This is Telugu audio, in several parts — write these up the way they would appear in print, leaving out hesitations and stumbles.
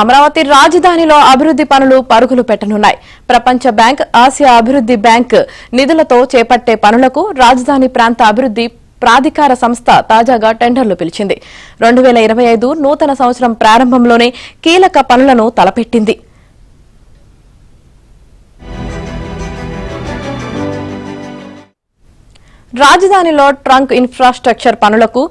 అమరావతి రాజధానిలో అభివృద్ధి పనులు పరుగులు పెట్టనున్నాయి. ప్రపంచ బ్యాంక్, ఆసియా అభివృద్ధి బ్యాంక్ నిధులతో చేపట్టే పనులకు రాజధాని ప్రాంత అభివృద్ధి ప్రాధికార సంస్థ తాజాగా టెండర్లు పిలిచింది. 2025 నూతన సంవత్సరం ప్రారంభంలోనే కీలక పనులను తలపెట్టింది. రాజధానిలో ట్రంక్ ఇన్ఫ్రాస్ట్రక్చర్ పనులకు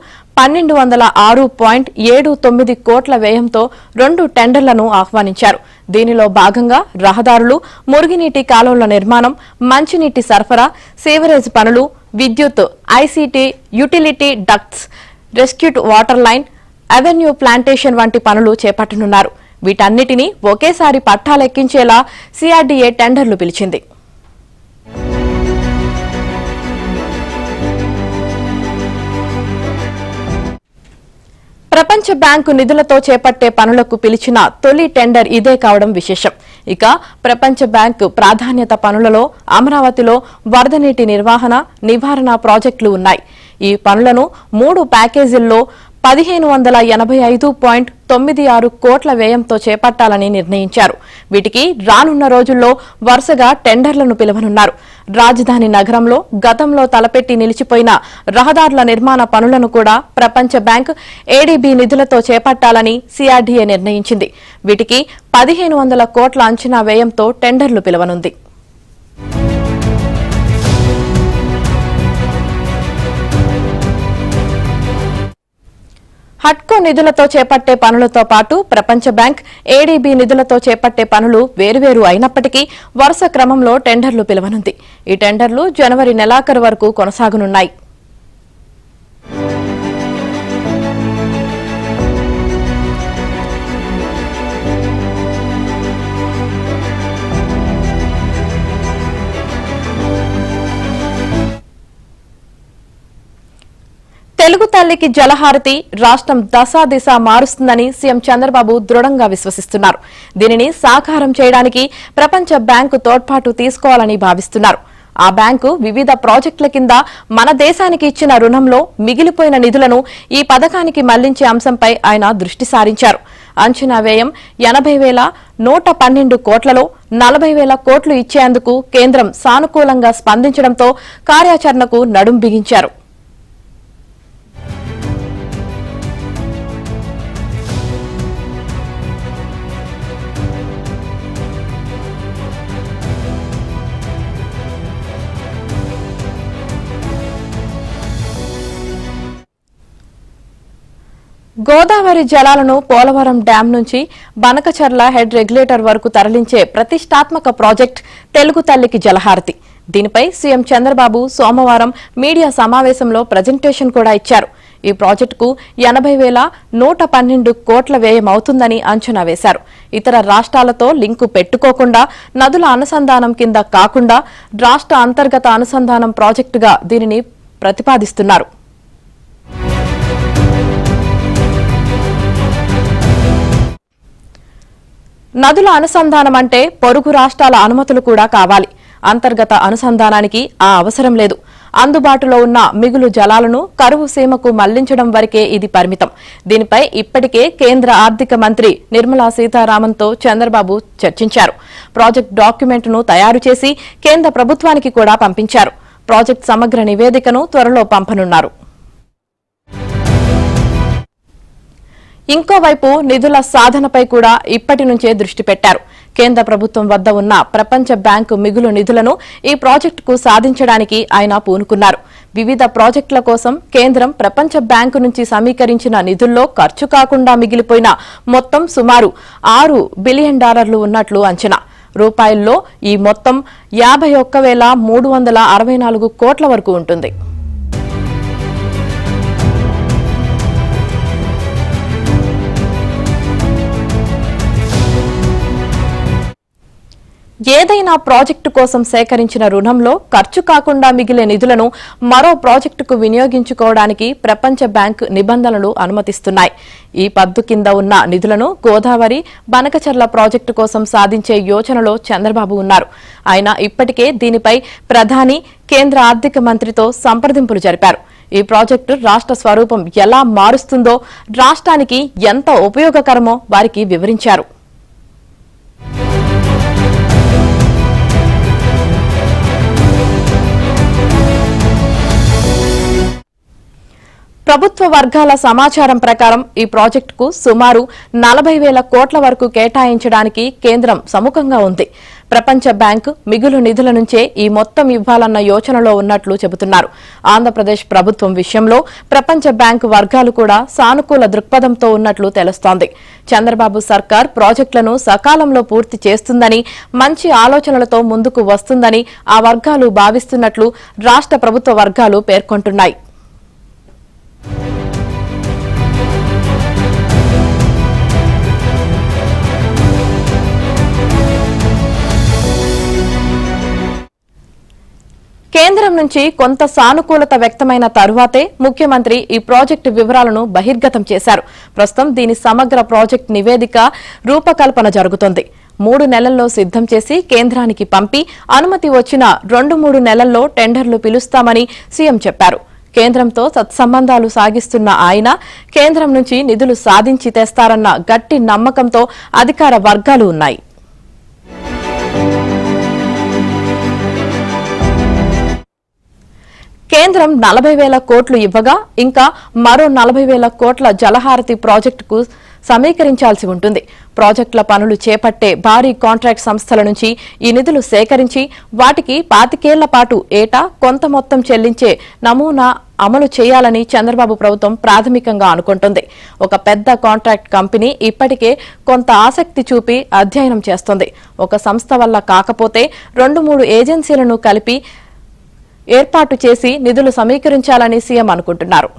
1206.79 కోట్ల వ్యయంతో 2 టెండర్లను ఆహ్వానించారు. దీనిలో భాగంగా రహదారులు, మురుగునీటి కాలువల నిర్మాణం, మంచినీటి సరఫరా, సీవరేజ్ పనులు, విద్యుత్, ICT, utility ducts, recycled water line, avenue plantation వంటి పనులు చేపట్టనున్నారు. వీటన్నిటినీ ఒకేసారి పట్టాలెక్కించేలా సిఆర్డీఏ టెండర్లు పిలిచింది. ప్రపంచ బ్యాంకు నిధులతో చేపట్టే పనులకు పిలిచిన తొలి టెండర్ ఇదే కావడం విశేషం. ఇక ప్రపంచ బ్యాంకు ప్రాధాన్యత పనులలో అమరావతిలో వరద నీటి నిర్వహణ, నివారణ ప్రాజెక్టులు ఉన్నాయి. ఈ పనులను 3 ప్యాకేజీల్లో 1585.96 కోట్ల వ్యయంతో చేపట్టాలని నిర్ణయించారు. వీటికి రానున్న రోజుల్లో వరుసగా టెండర్లను పిలవనున్నారు. రాజధాని నగరంలో గతంలో తలపెట్టి నిలిచిపోయిన రహదారుల నిర్మాణ పనులను కూడా ప్రపంచ బ్యాంక్, ఏడీబీ నిధులతో చేపట్టాలని సిఆర్డీఏ నిర్ణయించింది. వీటికి 1500 కోట్ల అంచనా వ్యయంతో టెండర్లు పిలవనుంది. హట్కో నిధులతో చేపట్టే పనులతో పాటు ప్రపంచ బ్యాంక్, ఏడీబీ నిధులతో చేపట్టే పనులు వేరువేరు అయినప్పటికీ వరుస క్రమంలో టెండర్లు పిలవనుంది. ఈ టెండర్లు జనవరి నెలాఖరు వరకు కొనసాగనున్నాయి. తెలుగు తల్లికి జలహారతి రాష్ట్రం దశ మారుస్తుందని సీఎం చంద్రబాబు దృఢంగా విశ్వసిస్తున్నారు. దీనిని సాకారం చేయడానికి ప్రపంచ బ్యాంకు తోడ్పాటు తీసుకోవాలని భావిస్తున్నారు. ఆ బ్యాంకు వివిధ ప్రాజెక్టుల కింద మన దేశానికి ఇచ్చిన రుణంలో మిగిలిపోయిన నిధులను ఈ పథకానికి మళ్లించే అంశంపై ఆయన దృష్టి సారించారు. అంచనా వ్యయం 80,112 కోట్లలో 40,000 కోట్లు ఇచ్చేందుకు కేంద్రం సానుకూలంగా స్పందించడంతో కార్యాచరణకు నడుం బిగించారు. గోదావరి జలాలను పోలవరం డ్యాం నుంచి బనకచర్ల హెడ్ రెగ్యులేటర్ వరకు తరలించే ప్రతిష్టాత్మక ప్రాజెక్ట్ తెలుగు తల్లికి జలహారతి. దీనిపై సీఎం చంద్రబాబు సోమవారం మీడియా సమావేశంలో ప్రజెంటేషన్ కూడా ఇచ్చారు. ఈ ప్రాజెక్టుకు 80,112 కోట్ల వ్యయం అవుతుందని అంచనా వేశారు. ఇతర రాష్ట్రాలతో లింకు పెట్టుకోకుండా, నదుల అనుసంధానం కింద కాకుండా రాష్ట్ర అంతర్గత అనుసంధానం ప్రాజెక్టుగా దీనిని ప్రతిపాదిస్తున్నారు. నదుల అనుసంధానం అంటే పొరుగు రాష్ట్రాల అనుమతులు కూడా కావాలి. అంతర్గత అనుసంధానానికి ఆ అవసరం లేదు. అందుబాటులో ఉన్న మిగులు జలాలను కరువు సీమకు మళ్లించడం వరకే ఇది పరిమితం. దీనిపై ఇప్పటికే కేంద్ర ఆర్థిక మంత్రి నిర్మలా సీతారామన్తో చంద్రబాబు చర్చించారు. ప్రాజెక్టు డాక్యుమెంట్ను తయారు చేసి కేంద్ర ప్రభుత్వానికి కూడా పంపించారు. ప్రాజెక్టు సమగ్ర నివేదికను త్వరలో పంపనున్నారు. ఇంకోవైపు నిధుల సాధనపై కూడా ఇప్పటి నుంచే దృష్టి పెట్టారు. కేంద్ర ప్రభుత్వం వద్ద ఉన్న ప్రపంచ బ్యాంకు మిగులు నిధులను ఈ ప్రాజెక్టుకు సాధించడానికి ఆయన పూనుకున్నారు. వివిధ ప్రాజెక్టుల కోసం కేంద్రం ప్రపంచ బ్యాంకు నుంచి సమీకరించిన నిధుల్లో ఖర్చు కాకుండా మిగిలిపోయిన మొత్తం సుమారు $6 బిలియన్ ఉన్నట్లు అంచనా. రూపాయల్లో ఈ మొత్తం 51,364 కోట్ల వరకు ఉంటుంది. ఏదైనా ప్రాజెక్టు కోసం సేకరించిన రుణంలో ఖర్చు కాకుండా మిగిలే నిధులను మరో ప్రాజెక్టుకు వినియోగించుకోవడానికి ప్రపంచ బ్యాంకు నిబంధనలు అనుమతిస్తున్నాయి. ఈ పద్దు కింద ఉన్న నిధులను గోదావరి, బనకచర్ల ప్రాజెక్టు కోసం సాధించే యోచనలో చంద్రబాబు ఉన్నారు. ఆయన ఇప్పటికే దీనిపై ప్రధాని, కేంద్ర ఆర్థిక మంత్రితో సంప్రదింపులు జరిపారు. ఈ ప్రాజెక్టు రాష్ట్ర స్వరూపం ఎలా మారుస్తుందో, రాష్ట్రానికి ఎంత ఉపయోగకరమో వారికి వివరించారు. ప్రభుత్వ వర్గాల సమాచారం ప్రకారం ఈ ప్రాజెక్టుకు సుమారు 40,000 కోట్ల వరకు కేటాయించడానికి కేంద్రం సముఖంగా ఉంది. ప్రపంచ బ్యాంకు మిగులు నిధుల నుంచే ఈ మొత్తం ఇవ్వాలన్న యోచనలో ఉన్నట్లు చెబుతున్నారు. ఆంధ్రప్రదేశ్ ప్రభుత్వం విషయంలో ప్రపంచ బ్యాంకు వర్గాలు కూడా సానుకూల దృక్పథంతో ఉన్నట్లు తెలుస్తోంది. చంద్రబాబు సర్కార్ ప్రాజెక్టులను సకాలంలో పూర్తి చేస్తుందని, మంచి ఆలోచనలతో ముందుకు వస్తుందని ఆ వర్గాలు భావిస్తున్నట్లు రాష్ట్ర ప్రభుత్వ వర్గాలు పేర్కొంటున్నాయి. కేంద్రం నుంచి కొంత సానుకూలత వ్యక్తమైన తరువాతే ముఖ్యమంత్రి ఈ ప్రాజెక్టు వివరాలను బహిర్గతం చేశారు. ప్రస్తుతం దీని సమగ్ర ప్రాజెక్టు నివేదిక రూపకల్పన జరుగుతోంది. 3 నెలల్లో సిద్దం చేసి కేంద్రానికి పంపి అనుమతి వచ్చిన 2-3 నెలల్లో టెండర్లు పిలుస్తామని సీఎం చెప్పారు. కేంద్రంతో సత్సంబంధాలు సాగిస్తున్న ఆయన కేంద్రం నుంచి నిధులు సాధించి తెస్తారన్న గట్టి నమ్మకంతో అధికార వర్గాలు ఉన్నాయి. కేంద్రం 40,000 కోట్లు ఇవ్వగా ఇంకా మరో 40,000 కోట్ల జలహారతి ప్రాజెక్టుకు సమీకరించాల్సి ఉంటుంది. ప్రాజెక్టుల పనులు చేపట్టే భారీ కాంట్రాక్ట్ సంస్థల నుంచి ఈ నిధులు సేకరించి వాటికి 25 ఏళ్ల పాటు ఏటా కొంత మొత్తం చెల్లించే నమూనా అమలు చేయాలని చంద్రబాబు ప్రభుత్వం ప్రాథమికంగా అనుకుంటుంది. ఒక పెద్ద కాంట్రాక్ట్ కంపెనీ ఇప్పటికే కొంత ఆసక్తి చూపి అధ్యయనం చేస్తోంది. ఒక సంస్థ వల్ల కాకపోతే 2-3 ఏజెన్సీలను కలిపి ఏర్పాటు చేసి నిధులు సమీకరించాలని సీఎం అనుకుంటున్నారు.